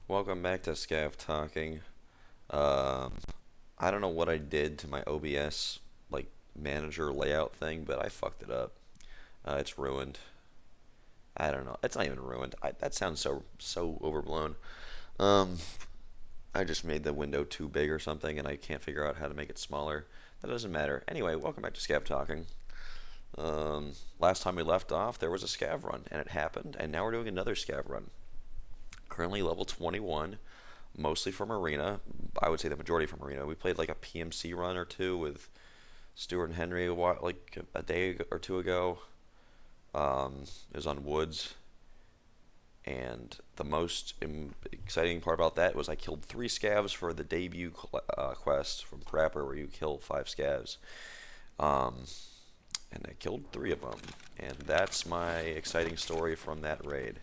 Welcome back to Scav Talking. Um, I don't know what I did to my OBS like manager layout thing, but I fucked it up. It's ruined. I don't know. It's not even ruined. That sounds so overblown. Um, I just made the window too big or something, and I can't figure out how to make it smaller. That doesn't matter. Anyway, welcome back to Scav Talking. Last time we left off, there was a Scav run, and it happened, and now we're doing another Scav run. Currently level 21, mostly from Arena. I would say the majority from Arena. We played like a PMC run or two with Stuart and Henry like a day or two ago. It was on Woods, and the most exciting part about that was I killed 3 scavs for the debut quest from Prapper, where you kill 5 scavs. Um, and I killed 3 of them, and that's my exciting story from that raid.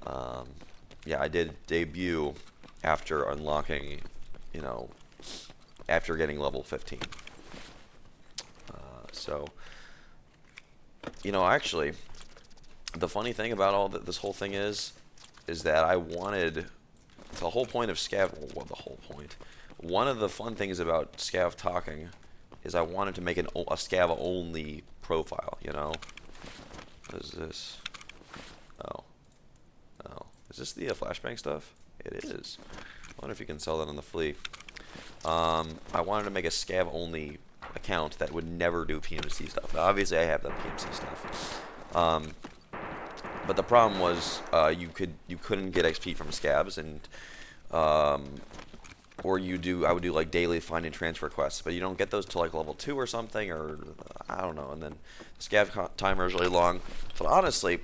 Um, yeah, I did debut after unlocking, you know, after getting level 15. So, actually, the funny thing about this whole thing is that I wanted the whole point of Scav. Well, the whole point. One of the fun things about Scav Talking is I wanted to make a Scav only profile. What is this? Oh. Oh, is this the flashbang stuff? It is. I wonder if you can sell that on the flea. I wanted to make a Scav only account that would never do PMC stuff. Now, obviously, I have the PMC stuff, but the problem was you couldn't get XP from Scavs, and or I would do like daily find and transfer quests, but you don't get those till like level 2 or something, or I don't know. And then the Scav timer is really long. But honestly,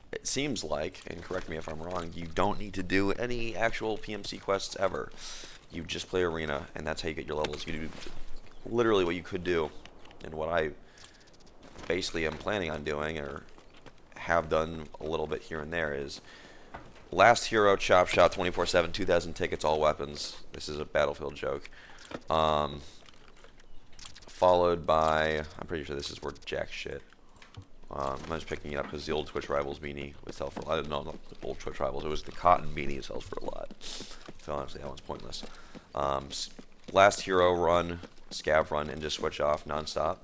it seems like, and correct me if I'm wrong, you don't need to do any actual PMC quests ever. You just play Arena, and that's how you get your levels. You do literally what you could do, and what I basically am planning on doing, or have done a little bit here and there, is last hero, chop shot, 24/7, 2,000 tickets, all weapons. This is a Battlefield joke. Followed by, I'm pretty sure this is worth jack shit. I'm just picking it up because the old Twitch Rivals beanie would sell for. I didn't know the old Twitch Rivals. It was the cotton beanie that sells for a lot. So honestly, that one's pointless. Last hero run, scav run, and just switch off nonstop.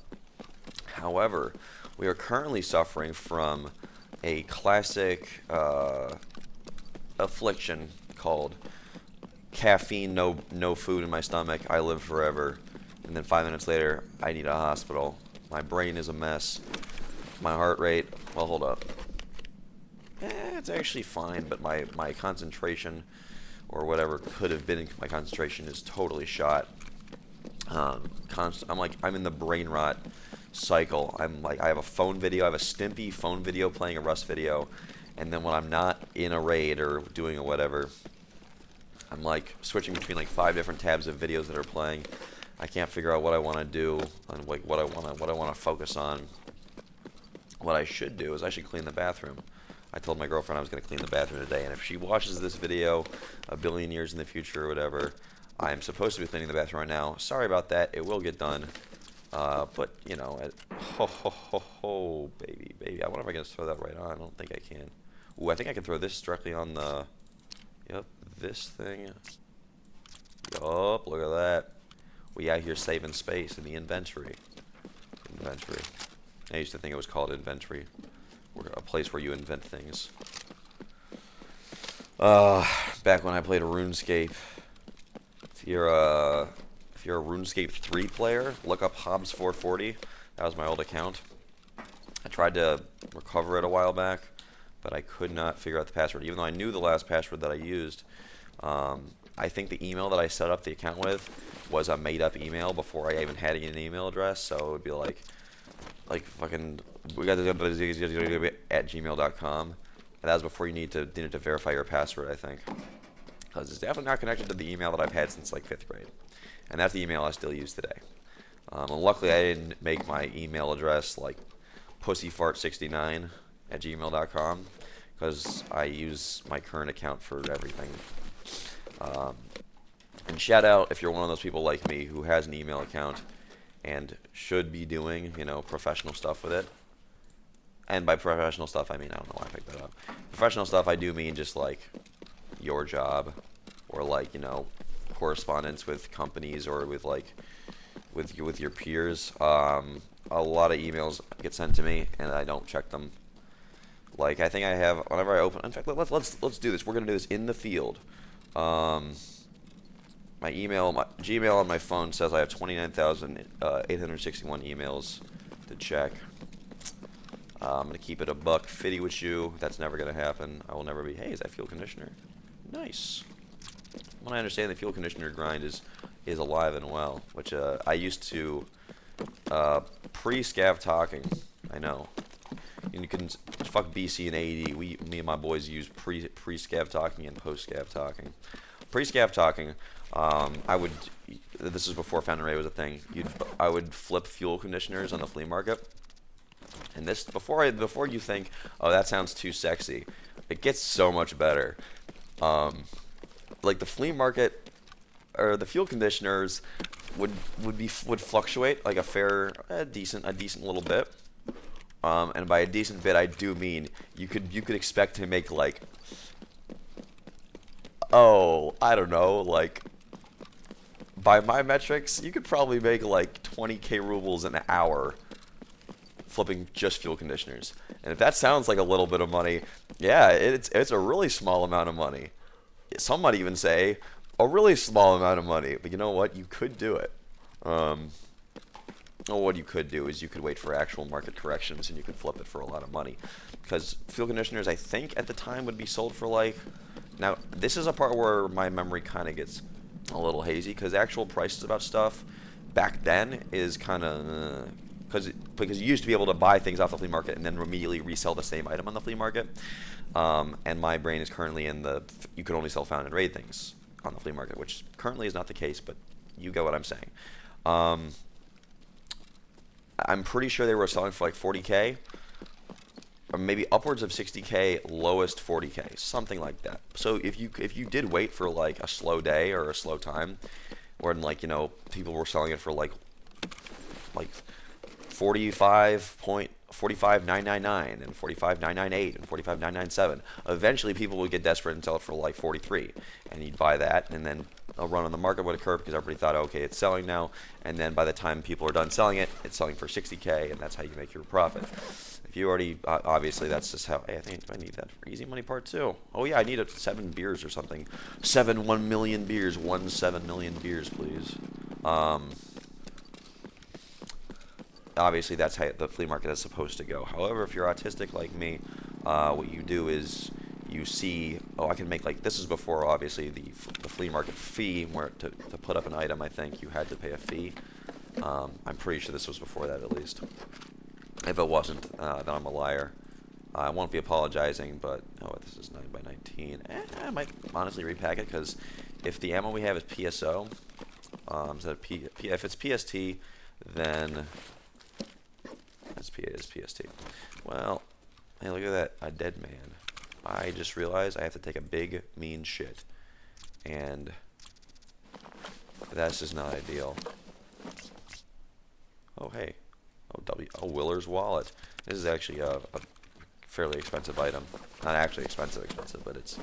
However, we are currently suffering from a classic affliction called caffeine. No food in my stomach. I live forever, and then 5 minutes later, I need a hospital. My brain is a mess. My heart rate, well, hold up. It's actually fine, but my concentration, or whatever could have been my concentration, is totally shot. I'm in the brain rot cycle. I have a phone video, I have a Stimpy phone video playing a Rust video, and then when I'm not in a raid or doing a whatever, I'm like switching between like 5 different tabs of videos that are playing. I can't figure out what I want to do and like what I want to focus on. What I should do is I should clean the bathroom. I told my girlfriend I was going to clean the bathroom today, and if she watches this video a billion years in the future or whatever, I'm supposed to be cleaning the bathroom right now. Sorry about that. It will get done. But, baby. I wonder if I can just throw that right on. I don't think I can. Ooh, I think I can throw this directly on the... Yep, this thing. Yup, look at that. We out here saving space in the inventory. I used to think it was called inventory, or a place where you invent things. Back when I played RuneScape. If you're a RuneScape 3 player, look up Hobbs440. That was my old account. I tried to recover it a while back, but I could not figure out the password, even though I knew the last password that I used. I think the email that I set up the account with was a made-up email before I even had an email address, so it would be like fucking, we got this at gmail.com, and that was before you needed to verify your password, I think, because it's definitely not connected to the email that I've had since like 5th grade, and that's the email I still use today. And luckily I didn't make my email address like pussyfart69 at gmail.com, because I use my current account for everything. And shout out if you're one of those people like me who has an email account and should be doing, professional stuff with it. And by professional stuff, I mean, I don't know why I picked that up. Professional stuff, I do mean just like your job, or like, you know, correspondence with companies, or with like with your peers. A lot of emails get sent to me, and I don't check them. Like, I think I have, whenever I open. In fact, let's do this. We're gonna do this in the field. Um, my Gmail on my phone says I have 29,861 emails to check. I'm gonna keep it a buck fifty with you. That's never gonna happen. I will never be. Hey, is that fuel conditioner? Nice. When I understand the fuel conditioner grind is alive and well, which I used to pre-scav talking. I know. And you can fuck BC and AD. Me and my boys use pre-scav talking and post-scav talking. Pre-scav talking, I would. This is before Found Array was a thing. I would flip fuel conditioners on the flea market. And this before you think, oh, that sounds too sexy, it gets so much better. Like the flea market or the fuel conditioners would fluctuate like a decent little bit. And by a decent bit, I do mean you could expect to make like, oh, I don't know, like by my metrics, you could probably make like 20k rubles an hour flipping just fuel conditioners. And if that sounds like a little bit of money, yeah, it's a really small amount of money. Some might even say a really small amount of money. But you know what? You could do it. What you could do is you could wait for actual market corrections and you could flip it for a lot of money. Because fuel conditioners, I think, at the time would be sold for like... Now, this is a part where my memory kind of gets a little hazy, because actual prices about stuff back then is kind of... because you used to be able to buy things off the flea market and then immediately resell the same item on the flea market. And my brain is currently in the... You can only sell found and raid things on the flea market, which currently is not the case, but you get what I'm saying. I'm pretty sure they were selling for like 40k, or maybe upwards of 60k, lowest 40k, something like that. So if you did wait for like a slow day or a slow time, or like, you know, people were selling it for like 45.999 and 45.998 and 45.997. Eventually, people would get desperate and sell it for like 43, and you'd buy that, and then a run on the market would occur because everybody thought, okay, it's selling now, and then by the time people are done selling it, it's selling for 60k, and that's how you make your profit. If you already, obviously, that's just how. Hey, I think I need that for easy money part 2. Oh yeah, I need 7 beers or something. 1 million beers, 7 million beers, please. Obviously, that's how the flea market is supposed to go. However, if you're autistic like me, what you do is you see, oh, I can make like, this is before obviously the flea market fee, where to put up an item, I think you had to pay a fee. I'm pretty sure this was before that, at least. If it wasn't, then I'm a liar. I won't be apologizing, but oh, this is 9x19. I might honestly repack it, because if the ammo we have is PSO, if it's PST, then it's PST. Well, hey, look at that, a dead man. I just realized I have to take a big, mean shit. And that's just not ideal. Oh, hey. Oh, Willer's wallet. This is actually a fairly expensive item. Not actually expensive, but it's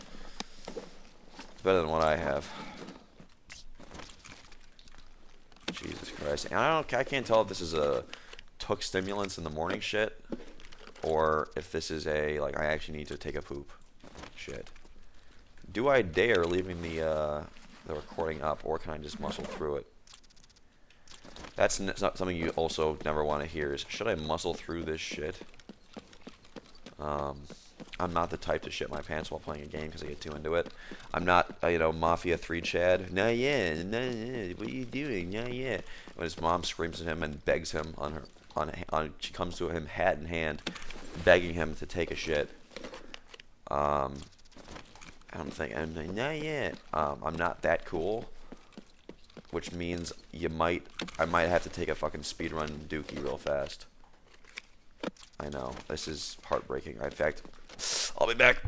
better than what I have. Jesus Christ. And I can't tell if this is a took stimulants in the morning shit, or if this is a, like, I actually need to take a poop shit. Do I dare leaving the recording up, or can I just muscle through it? That's not something you also never want to hear, is, should I muscle through this shit? I'm not the type to shit my pants while playing a game because I get too into it. I'm not, Mafia 3 Chad. Not yet, what are you doing? Not yet. When his mom screams at him and begs him she comes to him hat in hand, begging him to take a shit. I'm like, not yet. I'm not that cool, which means I might have to take a fucking speedrun dookie real fast. I know, this is heartbreaking. In fact, I'll be back.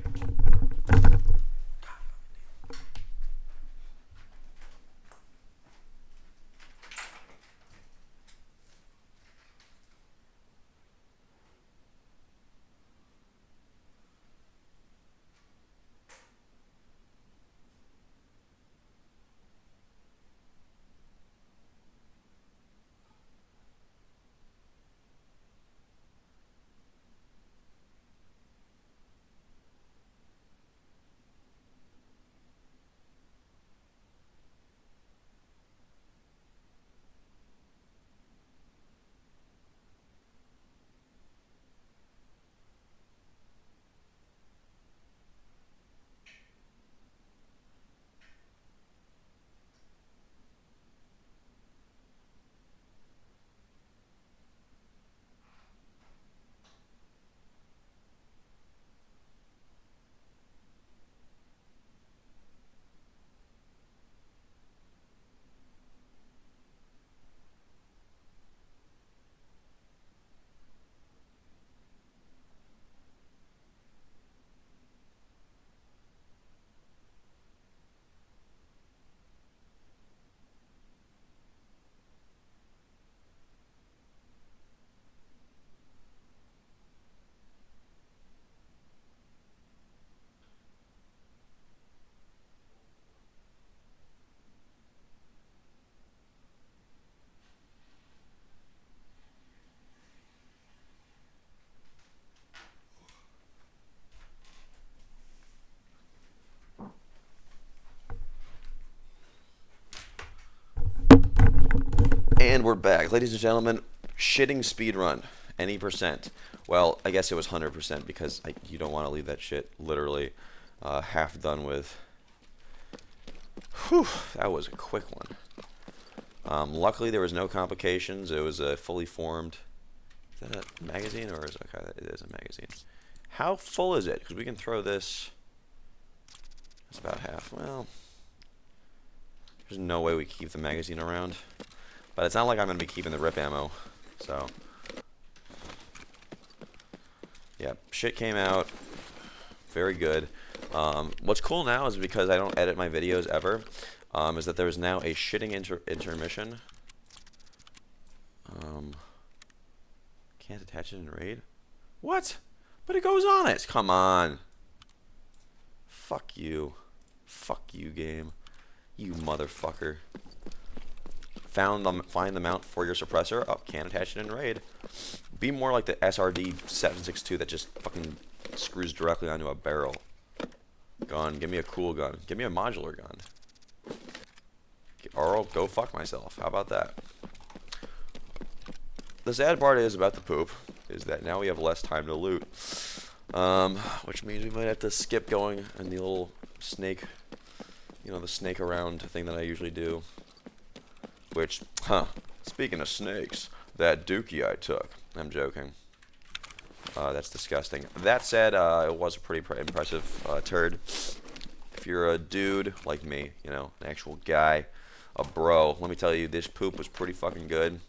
And we're back, ladies and gentlemen. Shitting speed run, any percent. Well, I guess it was 100% because you don't want to leave that shit literally half done with. Whew, that was a quick one. Luckily, there was no complications. It was a fully formed. Is that a magazine or is it okay? It is a magazine. How full is it? Because we can throw this. It's about half. Well, there's no way we keep the magazine around. But it's not like I'm going to be keeping the rip ammo, so. Yeah, shit came out. Very good. What's cool now is because I don't edit my videos ever, is that there's now a shitting intermission. Can't attach it in RAID? What? But it goes on it. Come on. Fuck you. Fuck you, game. You motherfucker. Find the mount for your suppressor. Oh, can't attach it in RAID. Be more like the SRD 762 that just fucking screws directly onto a barrel. Gun. Give me a cool gun. Give me a modular gun. Or I'll go fuck myself. How about that? The sad part is about the poop is that now we have less time to loot. Which means we might have to skip going in the little snake, the snake around thing that I usually do. Which, speaking of snakes, that dookie I took. I'm joking. That's disgusting. That said, it was a pretty impressive turd. If you're a dude like me, an actual guy, a bro, let me tell you, this poop was pretty fucking good.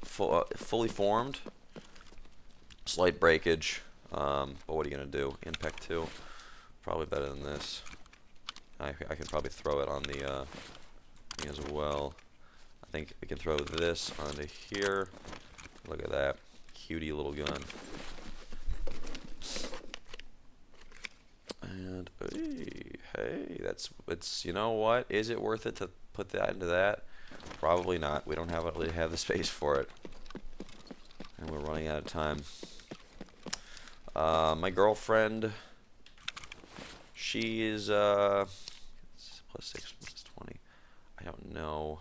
Fully formed. Slight breakage. But what are you going to do? Impact 2. Probably better than this. I can probably throw it on the thing as well. I think we can throw this onto here. Look at that. Cutie little gun. And, hey, it's, you know what? Is it worth it to put that into that? Probably not. We don't really have the space for it. And we're running out of time. My girlfriend, she is, plus 6, plus 20. I don't know.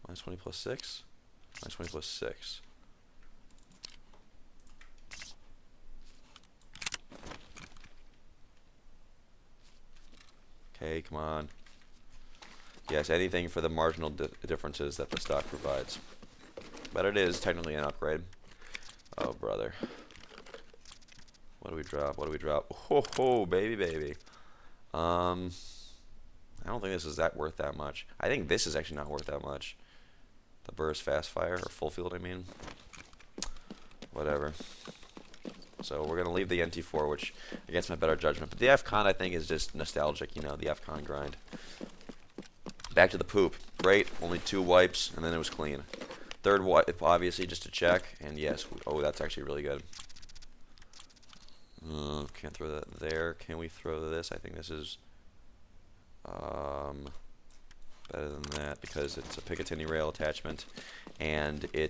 Minus 20 plus 6? Minus 20 plus 6. Okay, come on. Yes, anything for the marginal differences that the stock provides. But it is technically an upgrade. Oh, brother. What do we drop? What do we drop? Ho, ho, baby, baby. I don't think this is worth that much. I think this is actually not worth that much. The burst fast fire, or full field, I mean. Whatever. So we're going to leave the NT4, which, against my better judgment. But the FCON, I think, is just nostalgic, the FCON grind. Back to the poop. Great. Only 2 wipes, and then it was clean. Third wipe, obviously, just to check. And yes, oh, that's actually really good. Can't throw that there. Can we throw this? I think this is better than that because it's a Picatinny rail attachment, and you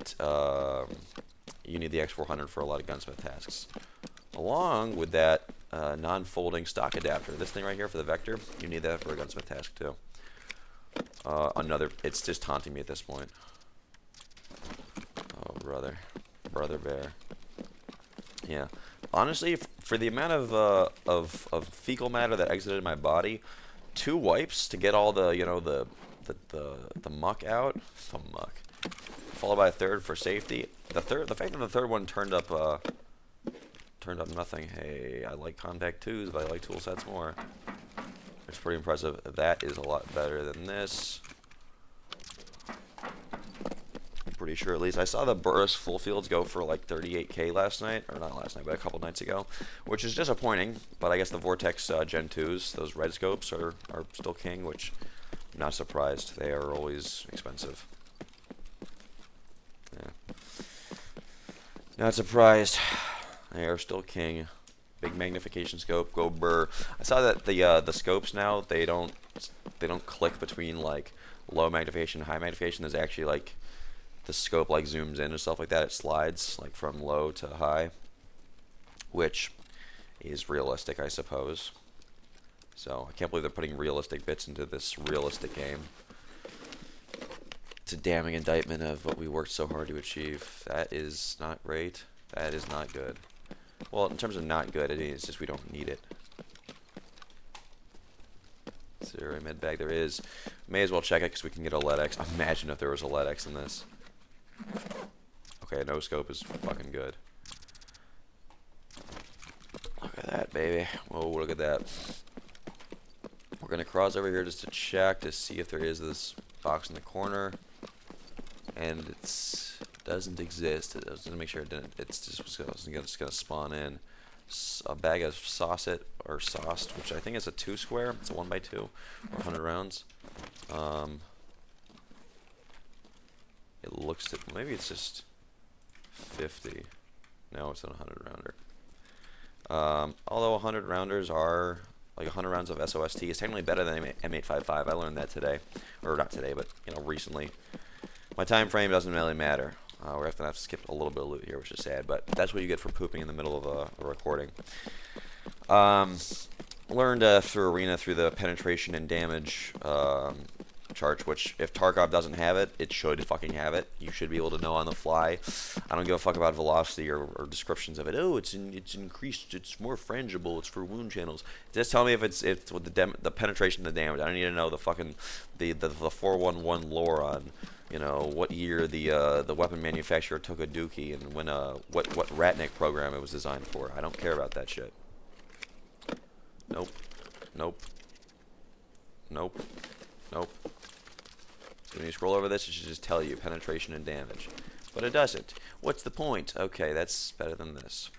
need the X400 for a lot of gunsmith tasks. Along with that non-folding stock adapter. This thing right here for the Vector, you need that for a gunsmith task too. It's just taunting me at this point. Oh, brother. Brother bear. Yeah. Honestly, for the amount of fecal matter that exited my body, 2 wipes to get all the the muck out. The muck. Followed by a third for safety. The fact that the third one turned up nothing. Hey, I like compact 2s, but I like tool sets more. It's pretty impressive. That is a lot better than this. I'm pretty sure, at least. I saw the burst full fields go for like 38k last night, or not last night, but a couple nights ago, which is disappointing. But I guess the Vortex Gen 2s, those red scopes, are still king, which I'm not surprised. They are always expensive. Yeah. Not surprised. They are still king. Big magnification scope, go burr. I saw that the scopes now, they don't click between like low magnification and high magnification. There's actually like the scope like zooms in and stuff like that. It slides like from low to high. which is realistic, I suppose. So I can't believe they're putting realistic bits into this realistic game. It's a damning indictment of what we worked so hard to achieve. That is not great. That is not good. Well, in terms of not good, it's just we don't need it. Is there a med bag? There is. May as well check it because we can get a LEDX. Imagine if there was a LEDX in this. Okay, no scope is fucking good. Look at that, baby. Whoa, look at that. We're going to cross over here just to check to see if there is this box in the corner. And it doesn't exist. I was gonna make sure it didn't. It's just gonna spawn in a bag of sauced, which I think is a 2 square. It's a 1x2 or 100 rounds. It looks to, maybe it's just 50. No, it's a 100 rounder. Although 100 rounders are like 100 rounds of SOST is technically better than M855. I learned that today, or not today, but recently. My time frame doesn't really matter. We're going to have to skip a little bit of loot here, which is sad, but that's what you get for pooping in the middle of a recording. Learned through Arena through the penetration and damage chart, which if Tarkov doesn't have it, it should fucking have it. You should be able to know on the fly. I don't give a fuck about velocity or descriptions of it. Oh, it's increased. It's more frangible. It's for wound channels. Just tell me if it's with the penetration and the damage. I don't need to know the fucking the 411 lore on what year the weapon manufacturer took a dookie and when what Ratnik program it was designed for. I don't care about that shit. Nope. Nope. Nope. Nope. So when you scroll over this, it should just tell you penetration and damage. But it doesn't. What's the point? Okay, that's better than this.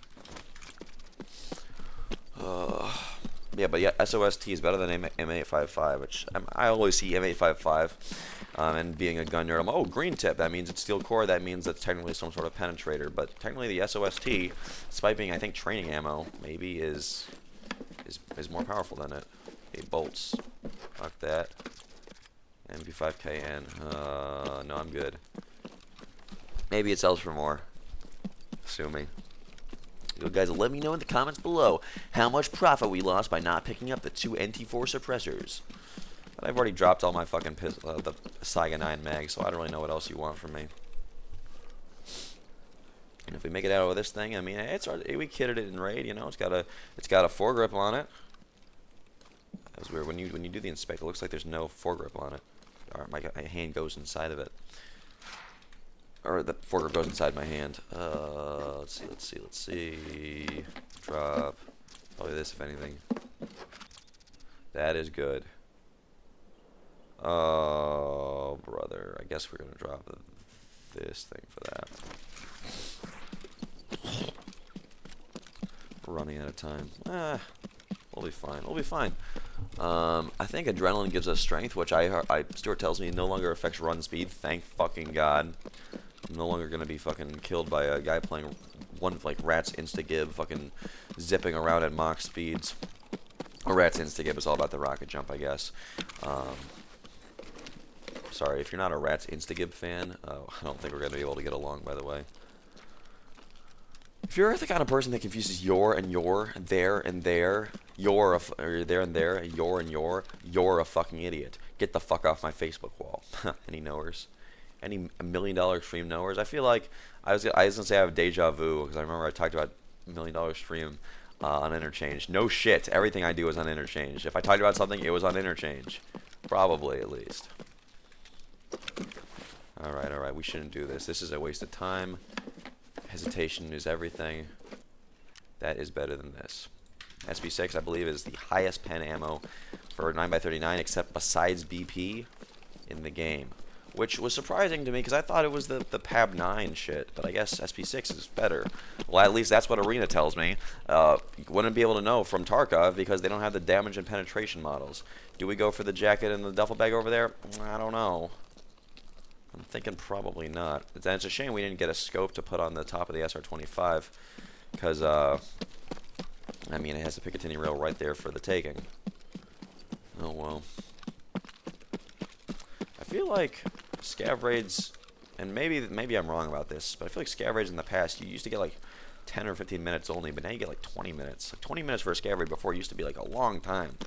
Yeah, but yeah, SOST is better than M855, which I always see M855 and being a gun nerd, oh, green tip, that means it's steel core, that means that's technically some sort of penetrator, but technically the SOST, despite being, I think, training ammo, maybe is more powerful than it. Okay, bolts, fuck that. MP5KN, no, I'm good. Maybe it sells for more, assuming. You guys, let me know in the comments below how much profit we lost by not picking up the 2 NT4 suppressors. But I've already dropped all my fucking the Saiga 9 mags, so I don't really know what else you want from me. And if we make it out of this thing, I mean, we kitted it in raid, it's got a foregrip on it. That's weird. When you do the inspect, it looks like there's no foregrip on it. All right, my hand goes inside of it. Or the foregrip goes inside my hand. Let's see. Drop. Probably this, if anything. That is good. Oh, brother. I guess we're going to drop this thing for that. We're running out of time. We'll be fine. We'll be fine. I think adrenaline gives us strength, which Stuart tells me no longer affects run speed. Thank fucking God. I'm no longer going to be fucking killed by a guy playing like Rat's Instagib, fucking zipping around at Mach speeds. Or Rat's Instagib is all about the rocket jump, I guess. Sorry, if you're not a Rat's Instagib fan, I don't think we're going to be able to get along, by the way. If you're the kind of person that confuses your and your, there and there, or there and there, your and your, you're a fucking idiot. Get the fuck off my Facebook wall. Any knowers? Any $1 million stream knowers? I feel like I was gonna say I have deja vu because I remember I talked about $1 million stream on Interchange. No shit, everything I do is on Interchange. If I talked about something, it was on Interchange, probably at least. All right, we shouldn't do this. This is a waste of time. Hesitation is everything. That is better than this. SB6, I believe, is the highest pen ammo for 9x39, except besides BP in the game. Which was surprising to me because I thought it was the PAB 9 shit, but I guess SP6 is better. Well, at least that's what Arena tells me. You wouldn't be able to know from Tarkov because they don't have the damage and penetration models. Do we go for the jacket and the duffel bag over there? I don't know. I'm thinking probably not. It's a shame we didn't get a scope to put on the top of the SR25 because, I mean, it has the Picatinny rail right there for the taking. Oh, well. I feel like Scav raids, and maybe I'm wrong about this, but I feel like Scav raids in the past, you used to get like 10 or 15 minutes only, but now you get like 20 minutes. Like 20 minutes for a scav raid before used to be like a long time.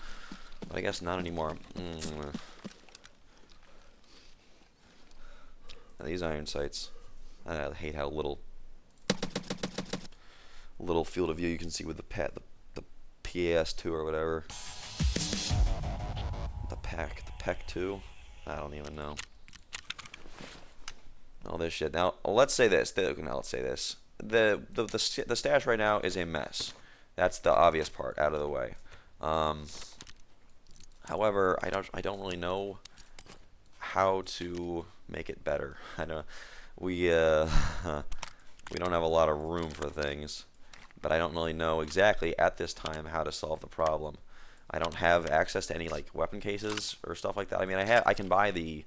But I guess not anymore. Now these iron sights. I hate how little field of view you can see with the PAS2 or whatever. The PEC 2. I don't even know. All this shit. Now let's say this. Now let's say this. The stash right now is a mess. That's the obvious part out of the way. However, I don't really know how to make it better. I don't. We we don't have a lot of room for things, but I don't really know exactly at this time how to solve the problem. I don't have access to any like weapon cases or stuff like that. I mean, I can buy the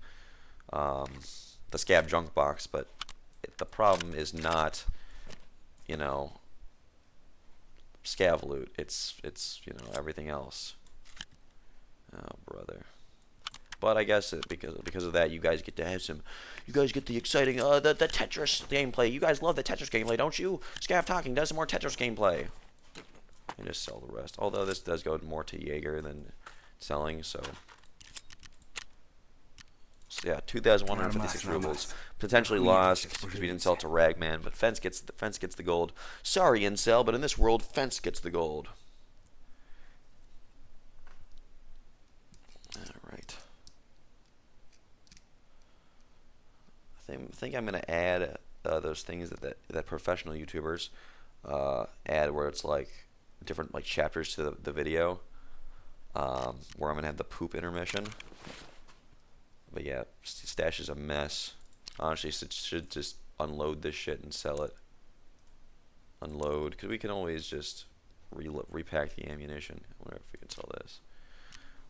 Scav junk box, but the problem is not, you know, Scav loot. It's you know, everything else. Oh brother. But I guess because of that, you guys get to have some. You guys get the exciting the Tetris gameplay. You guys love the Tetris gameplay, don't you? Scav Talking does some more Tetris gameplay. And just sell the rest. Although this does go more to Jaeger than selling, so yeah, 2,156 rubles. Potentially lost because we didn't sell it to Ragman, but Fence gets the gold. Sorry, Incel, but in this world, Fence gets the gold. Alright. I think I'm gonna add those things that professional YouTubers add, where it's like different like chapters to the video, where I'm gonna have the poop intermission. But yeah, stash is a mess. Honestly, should just unload this shit and sell it. Unload, because we can always just repack the ammunition. I wonder if we can sell this.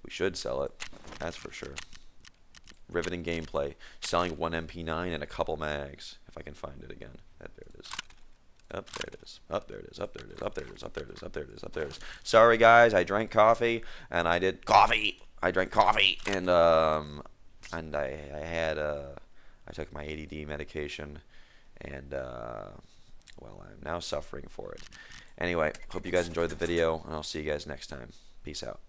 We should sell it, that's for sure. Riveting gameplay, selling 1 MP9 and a couple mags, if I can find it again. There it is. Up there it is. Up there it is. Up there it is. Up there it is. Up there it is. Up there it is. Up there it is. Sorry guys, I drank coffee and I did coffee. I drank coffee and I took my ADD medication, and well, I'm now suffering for it. Anyway, hope you guys enjoyed the video, and I'll see you guys next time. Peace out.